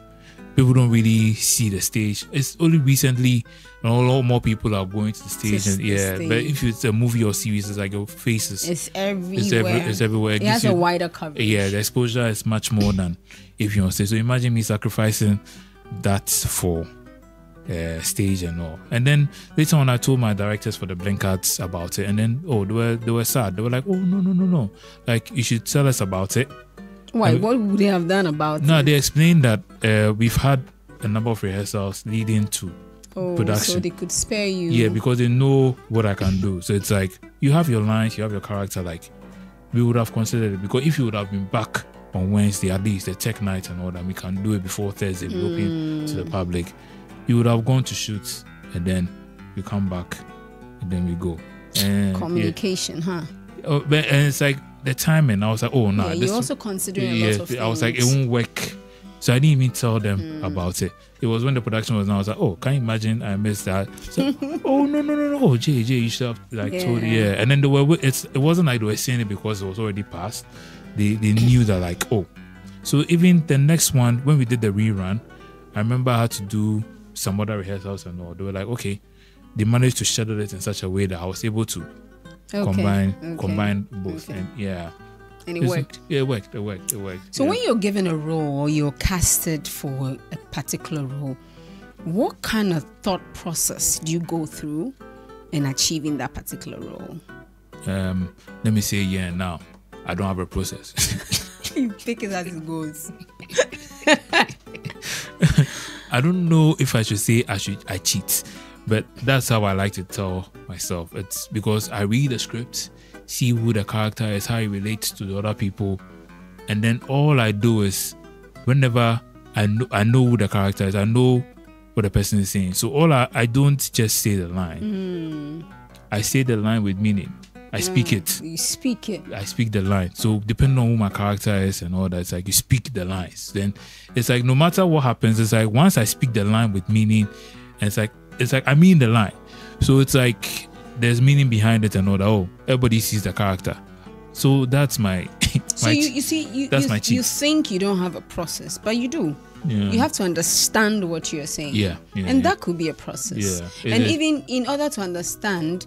people don't really see the stage. It's only recently a lot more people are going to the stage. But if it's a movie or series, it's like your face is... It's everywhere. It's everywhere. It has a wider coverage. Yeah, the exposure is much more than if you're on stage. So imagine me sacrificing that for stage and all. And then later on, I told my directors for the blink arts about it. And then, they were sad. They were like, oh, no. Like, you should tell us about it. Why? What would they have done about it? No, they explained that we've had a number of rehearsals leading to production. So they could spare you. Yeah, because they know what I can do. So it's like, you have your lines, you have your character. Like, we would have considered it, because if you would have been back on Wednesday, at least the tech night and all that, we can do it before Thursday, be open to the public. You would have gone to shoot, and then we come back, and then we go. And communication, huh? And it's like the timing. I was like, oh no. Yeah, you're also considering a lot of things. I was like, it won't work. So I didn't even tell them about it. It was when the production was done. I was like, oh, can you imagine I missed that? So, oh no. Oh, Jay, you should have told. Yeah. And then it wasn't like they were saying it because it was already passed. They knew that, like, oh. So even the next one, when we did the rerun, I remember I had to do some other rehearsals and all. They were like, okay. They managed to schedule it in such a way that I was able to combine both. Okay. And it worked. Yeah, it worked. So when you're given a role or you're casted for a particular role, what kind of thought process do you go through in achieving that particular role? Let me say now. I don't have a process. You pick it as it goes. I don't know if I should say I cheat, but that's how I like to tell myself. It's because I read the script, see who the character is, how he relates to the other people, and then all I do is, whenever I know who the character is, I know what the person is saying. So I don't just say the line. I say the line with meaning. I speak it. You speak it. I speak the line. So depending on who my character is and all that, it's like you speak the lines. Then it's like no matter what happens, it's like once I speak the line with meaning, and it's like I mean the line. So it's like there's meaning behind it and all that. Oh, everybody sees the character. So that's my you think you don't have a process, but you do. Yeah. You have to understand what you're saying. And that could be a process. And even in order to understand,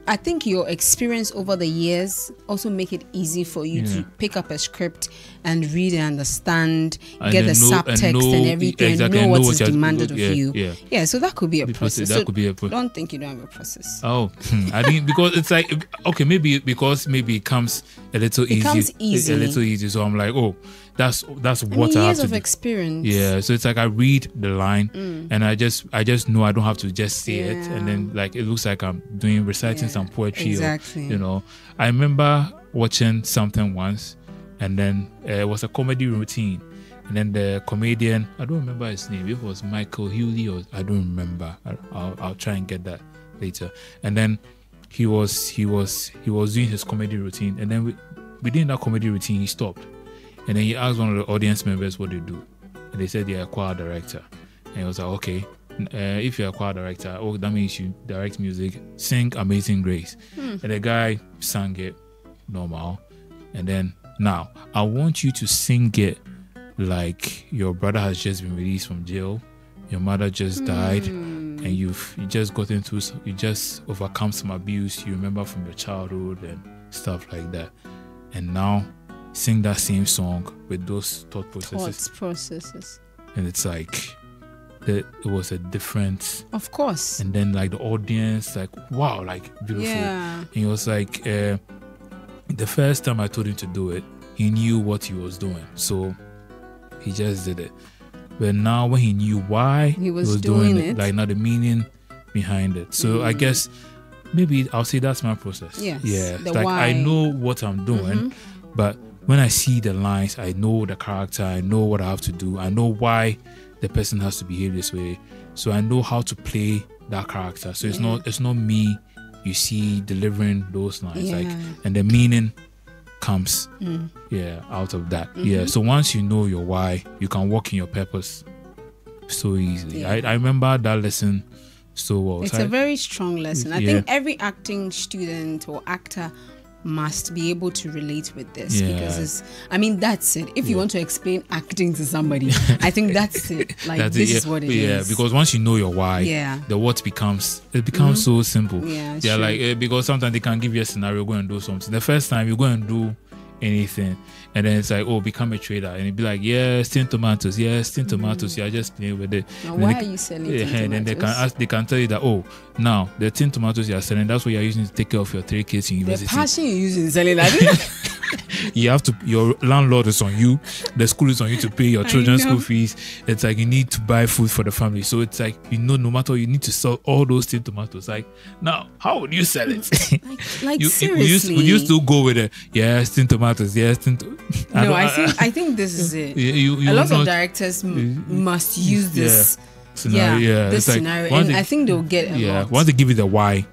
I think your experience over the years also make it easy for you to pick up a script and read and understand, get the subtext and everything, and know what is demanded of you. Yeah, so that could be a process. Don't think you don't have a process. Oh, I think because it's like, okay, maybe it comes a little easy. It comes easy. A little easy. So I'm like, oh, that's what I have years to of do. Experience. Yeah, so it's like I read the line and I just know I don't have to just say it, and then like it looks like I'm reciting some poetry. Exactly. Or, I remember watching something once, and then it was a comedy routine, and then the comedian, I don't remember his name. It was Michael Hewley, or I don't remember. I'll try and get that later. And then he was doing his comedy routine, and then within that comedy routine he stopped. And then he asked one of the audience members what they do. And they said they're a choir director. And he was like, okay, if you're a choir director, oh, that means you direct music, sing Amazing Grace. And the guy sang it normal. And then now I want you to sing it like your brother has just been released from jail, your mother just died, and you just got into, you just overcome some abuse you remember from your childhood and stuff like that. And now sing that same song with those thought processes. And it's like it was a different, of course. And then like the audience, like, wow, like beautiful. Yeah. And he was like, the first time I told him to do it, he knew what he was doing, so he just did it. But now when he knew why he was doing it, like now the meaning behind it. So I guess maybe I'll say that's my process. Yes. Yeah. Like why. I know what I'm doing, but when I see the lines, I know the character, I know what I have to do, I know why the person has to behave this way, so I know how to play that character. So it's not me you see delivering those lines, like, and the meaning comes out of that. So once you know your why, you can walk in your purpose so easily. I remember that lesson so well. It's a very strong lesson. I think every acting student or actor must be able to relate with this, because that's it. If you want to explain acting to somebody, I think that's it. Like, that's this is what it is. Yeah, because once you know your why, the what becomes so simple. Yeah, like, because sometimes they can give you a scenario, go and do something. The first time you go and do anything, and then it's like, oh, become a trader, and it'd be like, tin tomatoes, tin tomatoes. You're just playing with it. Now, why are you selling tin tomatoes? And then they can tell you that, oh, now the tin tomatoes you're selling, that's what you're using to take care of your 3 kids in university. The passion you're using selling that. You have to, your landlord is on you, the school is on you to pay your children's school fees. It's like you need to buy food for the family. So it's like, no matter what, you need to sell all those tin tomatoes. Like, now, how would you sell it? Seriously. Would you still go with it? Tin tomatoes, tin tomatoes. I think this is it. A lot of directors must use this scenario. This scenario, and I think they'll get a lot. Once they give you the why,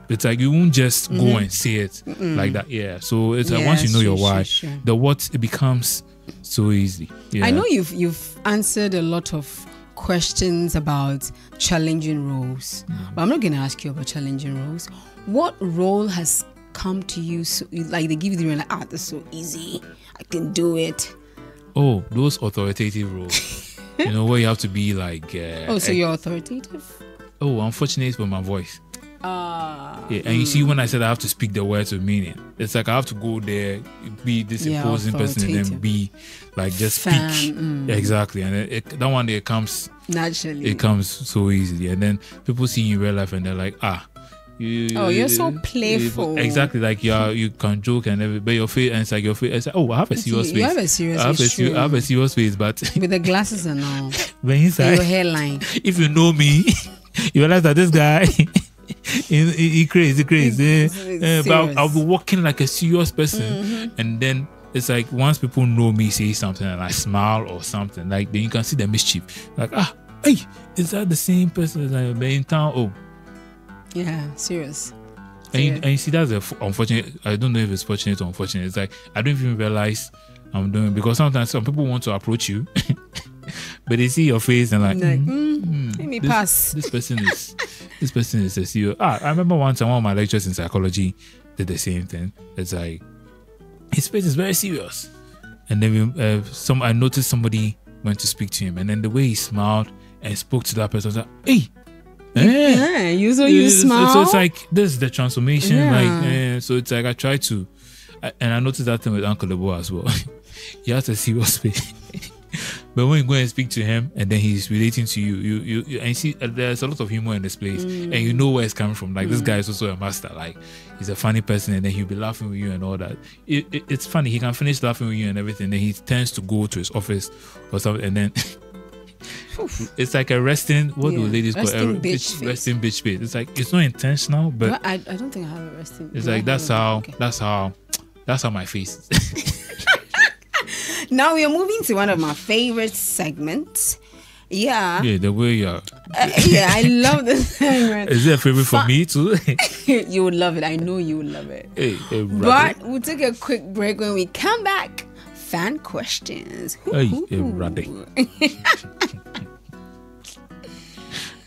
it's like you won't just go and say it like that. So it's like once you know your why, the what, it becomes so easy. I know you've answered a lot of questions about challenging roles, but I'm not going to ask you about challenging roles. What role has come to you, so, like they give you the like, this is so easy, I can do it? Oh, those authoritative roles. Where you have to be like so you're authoritative? Oh, unfortunate with my voice. And you see, when I said I have to speak the words with meaning, it's like I have to go there, be this imposing person, and then be like just speak. Exactly. And that one day it comes naturally. It comes so easily, and then people see you in real life and they're like, you're so playful. Exactly, like you can joke and everything, but your face, and it's like your face. It's like, I have a serious face. You have a serious face. I have a serious face, but with the glasses and all, but inside, your hairline. If you know me, you realize that this guy. He crazy. But I'll be walking like a serious person, and then it's like once people know me, say something, and I smile or something, like then you can see the mischief. Like, hey, is that the same person as I've been in town? Oh, yeah, serious. And you see, that's unfortunate. I don't know if it's fortunate or unfortunate. It's like I don't even realize I'm doing it, because sometimes some people want to approach you, but they see your face and like, let me pass. This person is a CEO. I remember one time one of my lecturers in psychology did the same thing. It's like his face is very serious, and then I noticed somebody went to speak to him, and then the way he smiled and spoke to that person, I was like, hey, you smile. So it's like this is the transformation. So it's like I try to, and I noticed that thing with Uncle Lebo as well. He has a serious face. But when you go and speak to him, and then he's relating to you and you see there's a lot of humor in this place, and you know where it's coming from. Like this guy is also a master. Like he's a funny person, and then he'll be laughing with you and all that. It's funny. He can finish laughing with you and everything. Then he tends to go to his office or something, and then it's like a resting. What do ladies call it? Resting bitch face. It's like it's not intentional, but I don't think I have a resting. It's like that's how my face is. Now we are moving to one of my favorite segments. Yeah, the way you're. I love this segment. Is it a favorite for me too? You would love it. I know you would love it. But we'll take a quick break. When we come back, fan questions.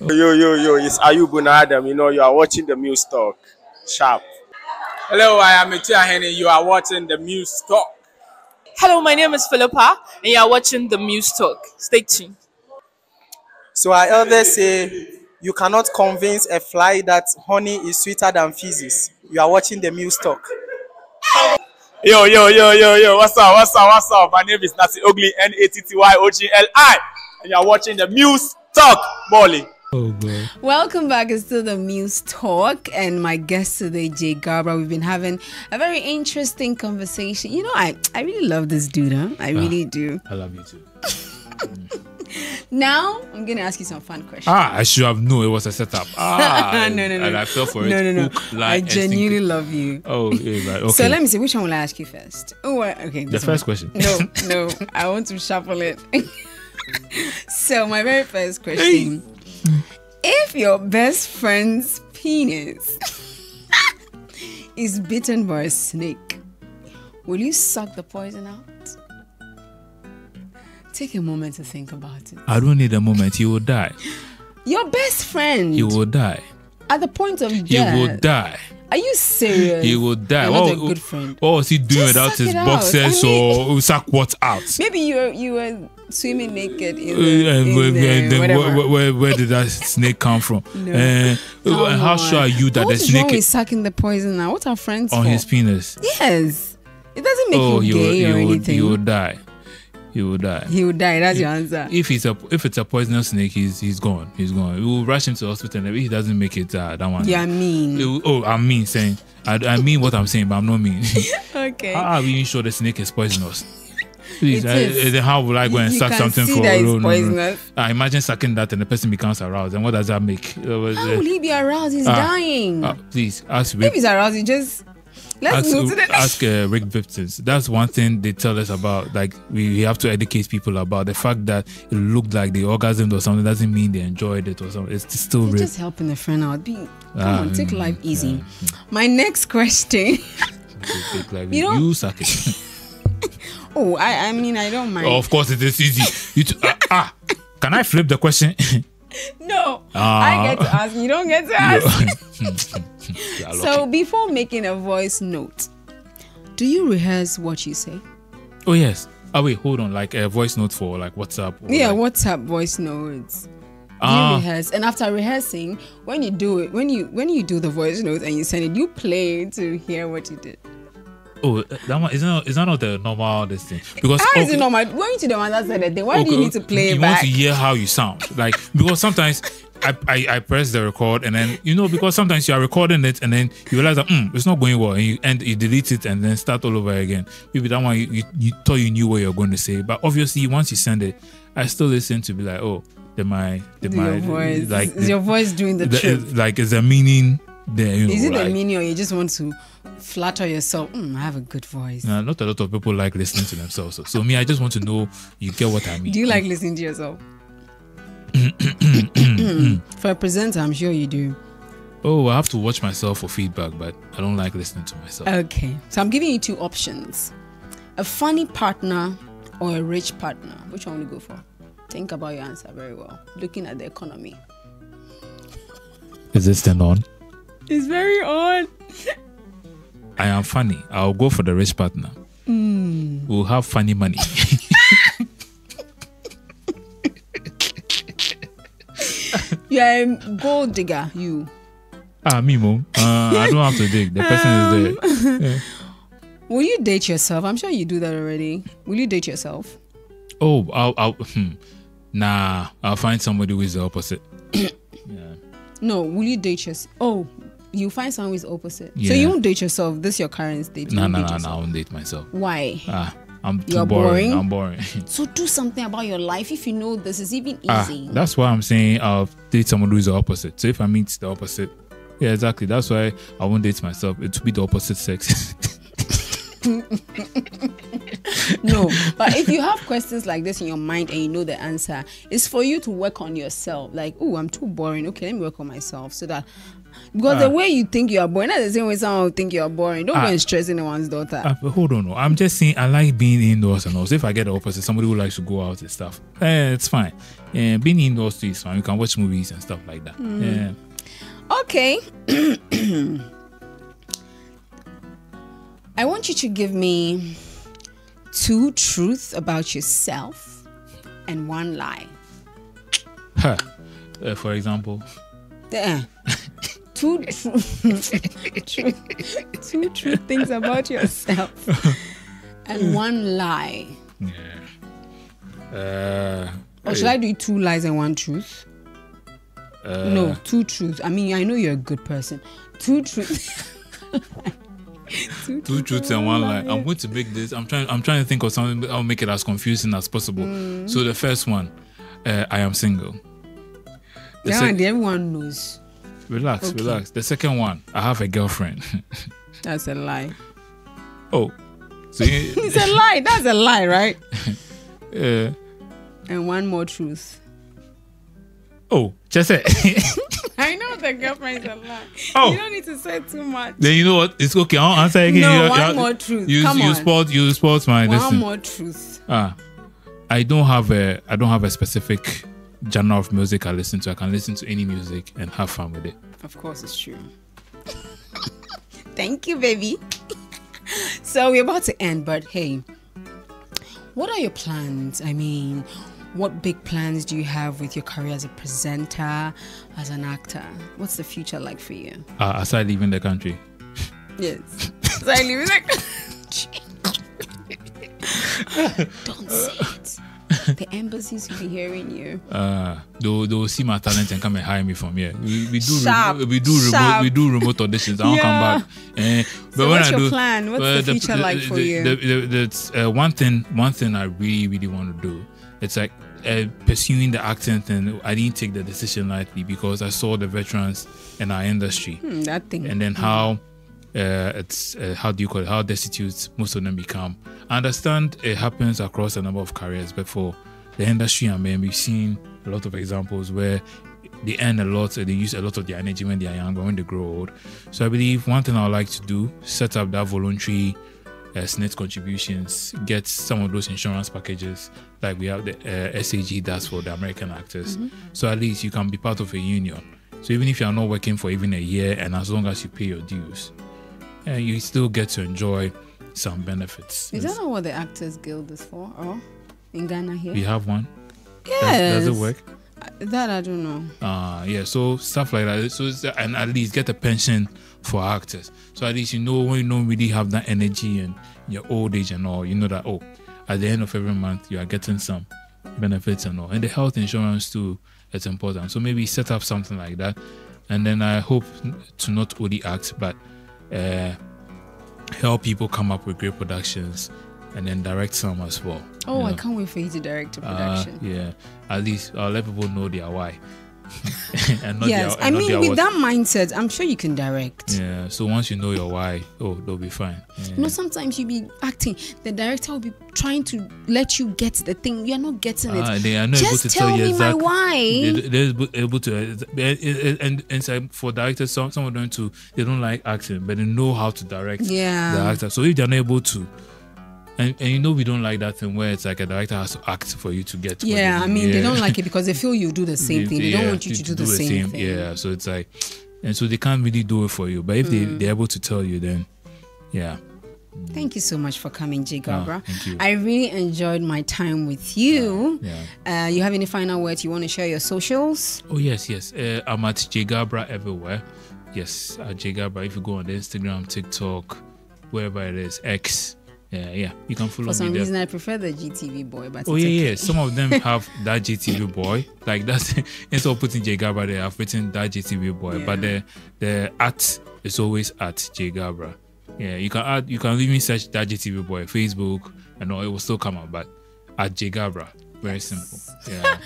Yo, it's Ayubu Adam. You know, you are watching the Muse Talk. Sharp. Hello, I am Etia Henny. You are watching the Muse Talk. Hello, my name is Philippa, and you are watching the Muse Talk. Stay tuned. So our elders say you cannot convince a fly that honey is sweeter than feces. You are watching the Muse Talk. Yo. What's up? My name is Nasi Ugly, NATTYOGLI. And you are watching the Muse Talk, Bolly. Oh, boy. Welcome back. It's still the Muse Talk, and my guest today, Garbrah. We've been having a very interesting conversation. You know, I really love this dude, huh? I really do. I love you too. Now, I'm going to ask you some fun questions. I should have known it was a setup. No. And I fell for it. No. Hook, line, I and genuinely sinker. love you. Oh, yeah, right. Okay. So let me see, which one will I ask you first? Oh, okay. The first question. No, I want to shuffle it. So my very first question: if your best friend's penis is bitten by a snake, will you suck the poison out? Take a moment to think about it. I don't need a moment. You will die. Your best friend. You will die. At the point of death. You will die. Are you serious? He will die. You're not a good friend. What was he doing Just without suck his it out. boxers I mean, or suck what out? Maybe you were swimming naked in Where did that snake come from? No. How sure are you that what the is wrong snake with is sucking the poison now? What are friends on for? his penis? Yes. It doesn't make you gay or anything. He will die. He will die. He will die. That's your answer. If it's a poisonous snake, he's gone. He's gone. We will rush him to the hospital. And if he doesn't make it, that one. Yeah, I mean. I'm mean saying. I mean what I'm saying, but I'm not mean. Okay. How are we even sure the snake is poisonous? Please, Then how will I go and suck something for? That it's poisonous. Imagine sucking that and the person becomes aroused. And what does that make? How will he be aroused? He's dying. Please ask Rick. If he's aroused, he just. Let's move to the next. Ask Rick Viptons. That's one thing they tell us about. Like we have to educate people about the fact that it looked like they orgasmed or something doesn't mean they enjoyed it or something. It's still You're rape. just helping a friend out. Come on, take life easy. Yeah. My next question. Take life You easy. know- You suck it. Oh, I mean, I don't mind. Oh, of course it is easy. Can I flip the question? No, I get to ask. You don't get to ask. So before making a voice note, do you rehearse what you say? Oh yes. Oh wait, hold on. Like a voice note for like WhatsApp. Or Yeah, like, WhatsApp voice notes. Do you rehearse? And after rehearsing, when you do it, when you do the voice note and you send it, you play to hear what you did. Oh, that one is that not the normal this thing? Because How is it normal? Going to the one that said it, then why do you need to play you it back? want to hear how you sound, like because sometimes I press the record and then because sometimes you are recording it and then you realize that it's not going well and you delete it and then start all over again. Maybe that one you thought you knew what you're going to say, but obviously once you send it, I still listen to be like, oh, Your voice. like Is your voice doing the trick? like is a meaning there? Is it like, the meaning, or you just want to flatter yourself? I have a good voice. Not a lot of people like listening to themselves. So me, I just want to know you get what I mean. Do you like listening to yourself? For a presenter, I'm sure you do. Oh, I have to watch myself for feedback, but I don't like listening to myself. Okay, so I'm giving you two options: a funny partner or a rich partner. Which one will you go for? Think about your answer very well. Looking at the economy. Is this turned on? It's very odd. I am funny. I'll go for the rich partner. We'll have funny money. You're a gold digger, you. Me, mom. I don't have to dig. The person is there. Yeah. Will you date yourself? I'm sure you do that already. Will you date yourself? Oh, I'll find somebody who is the opposite. Yeah. No, will you date yourself? Oh, you find someone who is opposite. Yeah. So you won't date yourself. This is your current state. No, I won't date myself. Why? I'm too You're boring. boring? I'm boring. So do something about your life if you know this is even easy. That's why I'm saying I'll date someone who is the opposite. So if I meet the opposite, yeah, exactly. That's why I won't date myself. It will be the opposite sex. No, but if you have questions like this in your mind and you know the answer, it's for you to work on yourself. Like, oh, I'm too boring. Okay, let me work on myself so that Because the way you think you are boring, that's the same way someone will think you are boring. Don't go and stress anyone's daughter. But hold on, no. I'm just saying I like being indoors and also if I get the opposite, somebody who likes to go out and stuff, it's fine. Being indoors too is fine. You can watch movies and stuff like that. Okay. I want you to give me 2 truths about yourself and 1 lie. For example, two true things about yourself and 1 lie. Or should I do 2 lies and 1 truth? No, 2 truths. I mean, I know you're a good person. 2 truths. 2 truths and 1 lie. I'm going to make this. I'm trying to think of something that I'll make it as confusing as possible. So the first one, I am single. Everyone knows. Relax. The second one, I have a girlfriend. That's a lie. Oh, so it's a lie. That's a lie, right? And 1 more truth. Oh, just say. I know the girlfriend is a lie. Oh. You don't need to say too much. Then you know what? It's okay. I'll answer again. No, 1 more truth. Come on. You sport my 1 more truth. I don't have a specific genre of music I listen to. I can listen to any music and have fun with it. Of course, it's true. Thank you, baby. So we're about to end, but hey, what are your plans? I mean, what big plans do you have with your career as a presenter, as an actor? What's the future like for you? Aside leaving the country. Yes. Aside leaving the country. Don't say it. The embassies will be hearing you. They'll see my talent and come and hire me from here. We do remote auditions. I won't come back. But so when what's I your do, plan? What's the future like for you? That's one thing I really want to do. It's like pursuing the acting thing. I didn't take the decision lightly because I saw the veterans in our industry. That thing. And then how it's how do you call it? How destitute most of them become. I understand it happens across a number of careers, but for the industry, I mean, we've seen a lot of examples where they earn a lot, they use a lot of their energy when they're young, but when they grow old. So I believe one thing I would like to do, set up that voluntary SNET contributions, get some of those insurance packages like we have the SAG does for the American actors. So at least you can be part of a union. So even if you're not working for even a year, and as long as you pay your dues, you still get to enjoy some benefits. Is that not what the Actors Guild is for? Or in Ghana here? We have one. Yes. Does it work? That I don't know. Yeah, so stuff like that. So and at least get a pension for actors. So at least you know when you don't really have that energy and your old age and all, you know that at the end of every month you are getting some benefits and all. And the health insurance too, it's important. So maybe set up something like that. And then I hope to not only act but help people come up with great productions and then direct some as well. Oh, I can't wait for you to direct a production. Yeah, at least I'll let people know their why. And not yes, their, I mean, with what. that mindset, I'm sure you can direct. Yeah, so once you know your why, they'll be fine. Yeah. You know, sometimes you be acting, the director will be trying to let you get the thing. You're not getting it. They are not Just able to tell tell you me exactly. my why. They're able to, and so for directors, some of them too, they don't like acting, but they know how to direct the actor. So if they're not able to, and you know we don't like that thing where it's like a director has to act for you to get. Yeah, I mean they don't like it because they feel you do the same thing. They don't want you to do the same thing. Yeah, so it's like, and so they can't really do it for you. But if they're able to tell you, then yeah. Thank you so much for coming, J. Garbrah. Thank you. I really enjoyed my time with you. Yeah. You have any final words? You want to share your socials? Oh yes. I'm at J. Garbrah everywhere. Yes, at J. Garbrah. If you go on the Instagram, TikTok, wherever it is, X. Yeah, you can follow me there. For some reason, I prefer the GTV boy, but yeah. Some of them have that GTV boy. Like that's instead of putting J. Garbrah there, I've written that GTV boy. Yeah. But the at is always at J. Garbrah. Yeah, you can even search that GTV boy Facebook, and all, it will still come out. But at J. Garbrah. Very simple. Yeah.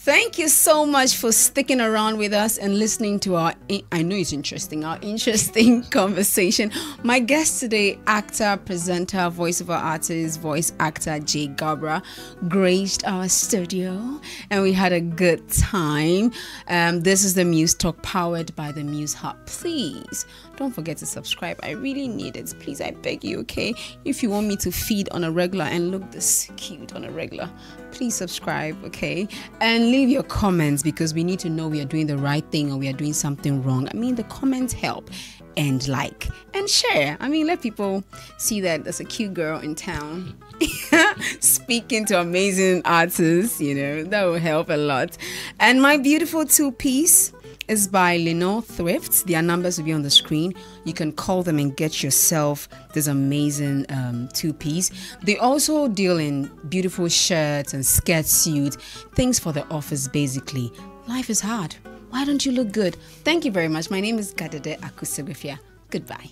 Thank you so much for sticking around with us and listening to our, I know it's interesting, our interesting conversation. My guest today, actor, presenter, voiceover artist, voice actor J. Garbrah, graced our studio and we had a good time. This is the Muse Talk powered by the Muse Hub. Please don't forget to subscribe. I really need it. Please, I beg you, okay? If you want me to feed on a regular and look this cute on a regular, please subscribe, okay? And leave your comments because we need to know we are doing the right thing or we are doing something wrong. I mean, the comments help. And like and share. I mean, let people see that there's a cute girl in town speaking to amazing artists, you know, that will help a lot. And my beautiful two-piece is by Lenore Thrift. Their numbers will be on the screen. You can call them and get yourself this amazing two-piece. They also deal in beautiful shirts and skirt suits, things for the office basically. Life is hard. Why don't you look good? Thank you very much. My name is Gadede Aku Segbefia. Goodbye.